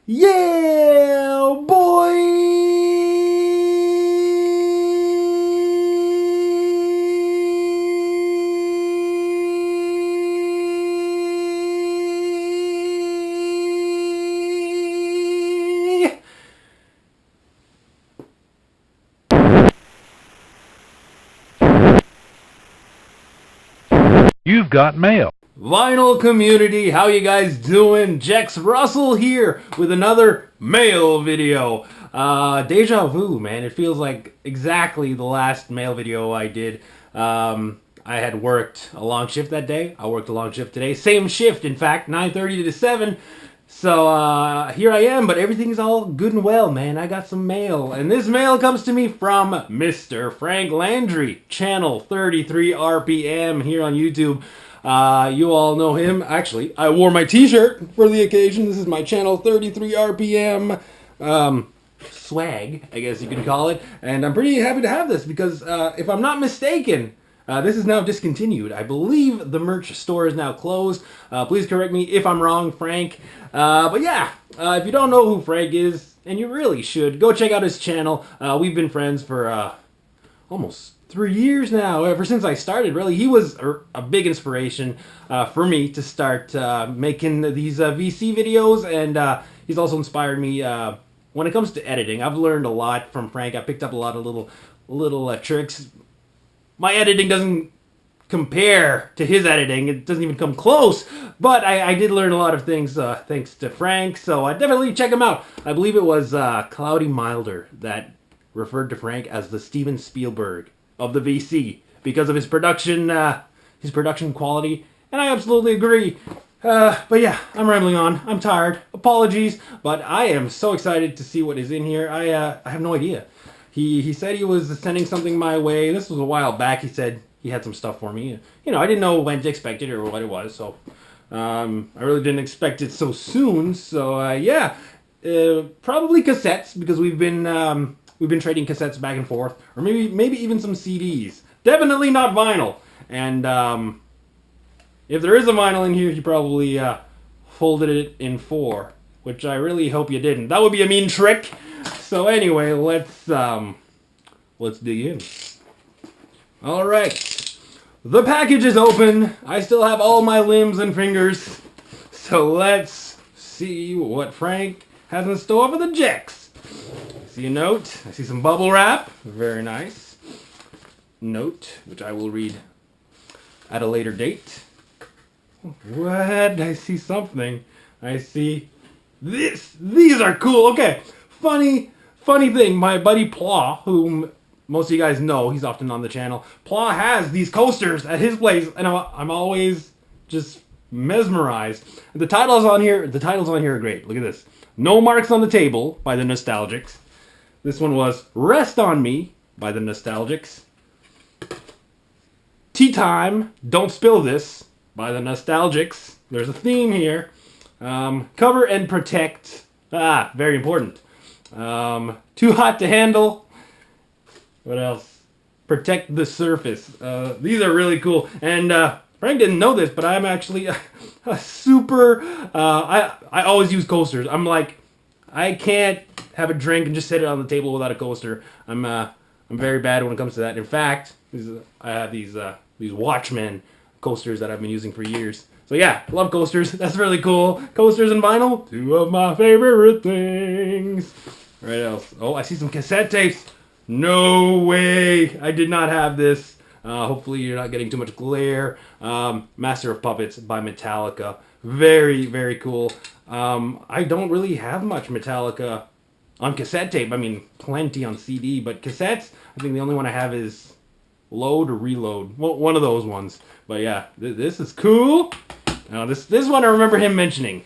Yeah, boy! You've got mail. Vinyl community, how you guys doing? Jex Russell here with another mail video. Deja vu, man. It feels like exactly the last mail video I did. I had worked a long shift that day. I worked a long shift today. Same shift, in fact, 9:30 to 7. So here I am, but everything's all good and well, man. I got some mail, and this mail comes to me from Mr. Frank Landry, channel 33 RPM here on YouTube. You all know him. Actually, I wore my t-shirt for the occasion. This is my channel 33 RPM swag, I guess you can call it. And I'm pretty happy to have this because if I'm not mistaken, this is now discontinued. I believe the merch store is now closed. Please correct me if I'm wrong, Frank. But yeah, if you don't know who Frank is, and you really should, go check out his channel. We've been friends for almost 3 years now, ever since I started, really. He was a big inspiration for me to start making these VC videos, and he's also inspired me when it comes to editing. I've learned a lot from Frank. I picked up a lot of little tricks. My editing doesn't compare to his editing. It doesn't even come close, but I did learn a lot of things thanks to Frank, so definitely check him out. I believe it was Cloudy Milder that referred to Frank as the Steven Spielberg of the VC because of his production quality, and I absolutely agree. But yeah, I'm rambling on. I'm tired. Apologies, but I am so excited to see what is in here. I have no idea. He said he was sending something my way. This was a while back. He said he had some stuff for me. You know, I didn't know when to expect it or what it was, so I really didn't expect it so soon. So yeah, probably cassettes because we've been trading cassettes back and forth, or maybe even some CDs. Definitely not vinyl. And if there is a vinyl in here, he probably folded it in 4, which I really hope you didn't. That would be a mean trick. So anyway, let's dig in. All right, the package is open. I still have all my limbs and fingers, so let's see what Frank has in store for the Jex. I see a note. I see some bubble wrap. Very nice. Note, which I will read at a later date. What? I see something. I see this. These are cool. Okay, funny thing. My buddy Pla, whom most of you guys know, he's often on the channel. Pla has these coasters at his place, and I'm always just mesmerized. The titles on here are great. Look at this. No Marks on the Table by the Nostalgics. This one was Rest on Me by the Nostalgics. Tea Time, Don't Spill This by the Nostalgics. There's a theme here. Cover and Protect. Very important. Too Hot to Handle. What else? Protect the Surface. These are really cool. And Frank didn't know this, but I'm actually a super... I always use coasters. I'm like, I can't have a drink and just sit it on the table without a coaster. I'm very bad when it comes to that. In fact, I have these Watchmen coasters that I've been using for years. So yeah, love coasters. That's really cool. Coasters and vinyl, 2 of my favorite things. What else? Oh, I see some cassette tapes. No way. I did not have this. Hopefully you're not getting too much glare. Master of Puppets by Metallica. Very, very cool. I don't really have much Metallica on cassette tape. I mean, plenty on CD, but cassettes, I think the only one I have is Load or Reload. Well, one of those ones. But yeah, this is cool. This one I remember him mentioning.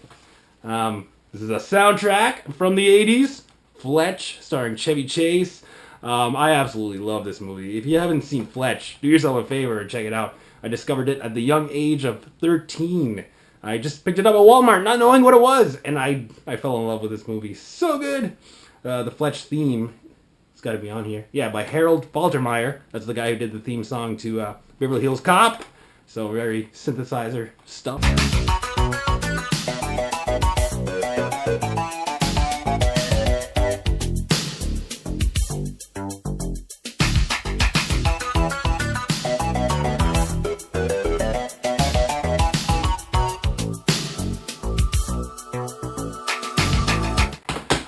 This is a soundtrack from the 80s. Fletch, starring Chevy Chase. I absolutely love this movie. If you haven't seen Fletch, do yourself a favor and check it out. I discovered it at the young age of 13. I just picked it up at Walmart, not knowing what it was, and I fell in love with this movie. So good. The Fletch theme, it's got to be on here. Yeah, by Harold Faltermeyer. That's the guy who did the theme song to Beverly Hills Cop. So very synthesizer stuff.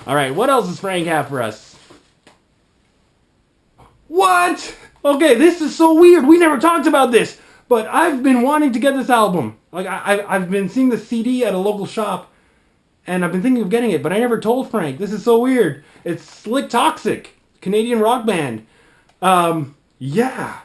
All right, what else does Frank have for us? What? Okay, this is so weird. We never talked about this, but I've been wanting to get this album. Like, I've been seeing the CD at a local shop, and I've been thinking of getting it, but I never told Frank. This is so weird. It's Slick Toxic, Canadian rock band. Yeah.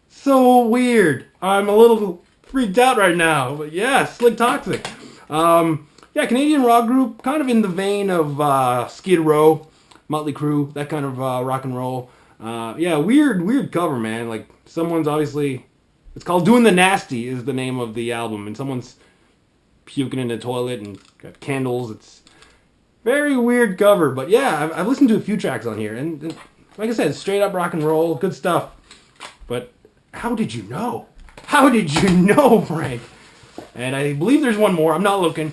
So weird. I'm a little freaked out right now, but yeah, Slick Toxic. Yeah, Canadian rock group, kind of in the vein of Skid Row, Motley Crue, that kind of rock and roll. Yeah, weird cover, man. Like, someone's obviously... It's called Doing the Nasty is the name of the album, and someone's puking in the toilet and got candles. It's very weird cover, but yeah, I've listened to a few tracks on here, and like I said, straight up rock and roll, good stuff. But how did you know? How did you know, Frank? And I believe there's one more. I'm not looking.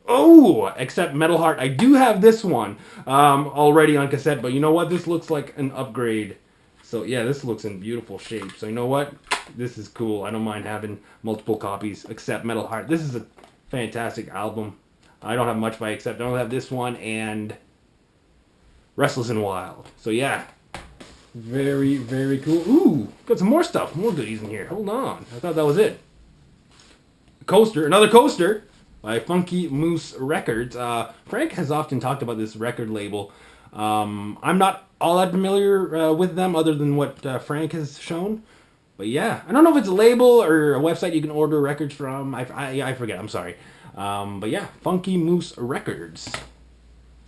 Oh, except Metal Heart. I do have this one already on cassette, but you know what? This looks like an upgrade. So yeah, this looks in beautiful shape. So you know what? This is cool. I don't mind having multiple copies, except Metal Heart. This is a fantastic album. I don't have much by Accept. I don't have this one and Restless and Wild. So yeah, very, very cool. Ooh, got some more stuff, more goodies in here. Hold on. I thought that was it. Coaster, another coaster by Funky Moose Records. Frank has often talked about this record label. I'm not all that familiar with them other than what Frank has shown. But yeah, I don't know if it's a label or a website you can order records from. I forget, I'm sorry. But yeah, Funky Moose Records.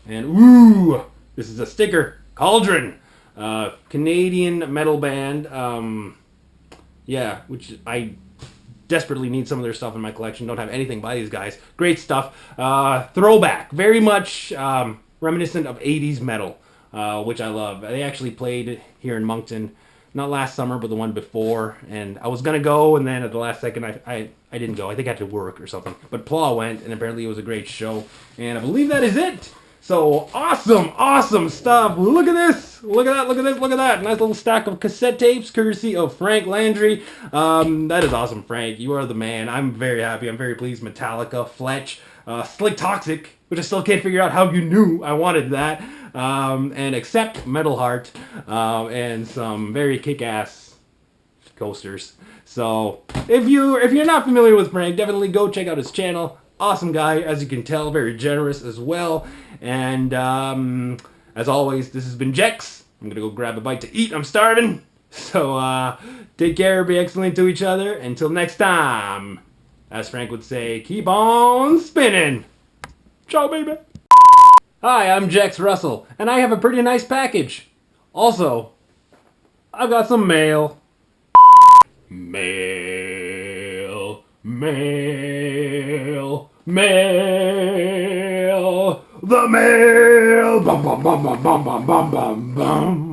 And ooh, this is a sticker. Cauldron. Canadian metal band. Yeah, which I desperately need some of their stuff in my collection. Don't have anything by these guys. Great stuff. Throwback. Very much reminiscent of 80s metal, which I love. They actually played here in Moncton, not last summer, but the one before. And I was going to go, and then at the last second, I didn't go. I think I had to work or something. But Paul went, and apparently it was a great show. And I believe that is it. So awesome stuff. Look at this. Look at that. Nice little stack of cassette tapes, courtesy of Frank Landry. That is awesome, Frank. You are the man. I'm very happy. I'm very pleased. Metallica, Fletch, Slick Toxic, which I still can't figure out how you knew I wanted that. And Accept, Metal Heart, and some very kick-ass coasters. So if you're not familiar with Frank, definitely go check out his channel. Awesome guy, as you can tell, very generous as well. And as always, this has been Jex. I'm gonna go grab a bite to eat. I'm starving. So take care, be excellent to each other. Until next time, as Frank would say, keep on spinning. Ciao, baby. Hi, I'm Jex Russell, and I have a pretty nice package. Also, I've got some mail. Mail. The mail. Bum bum bum bum bum bum bum bum bum.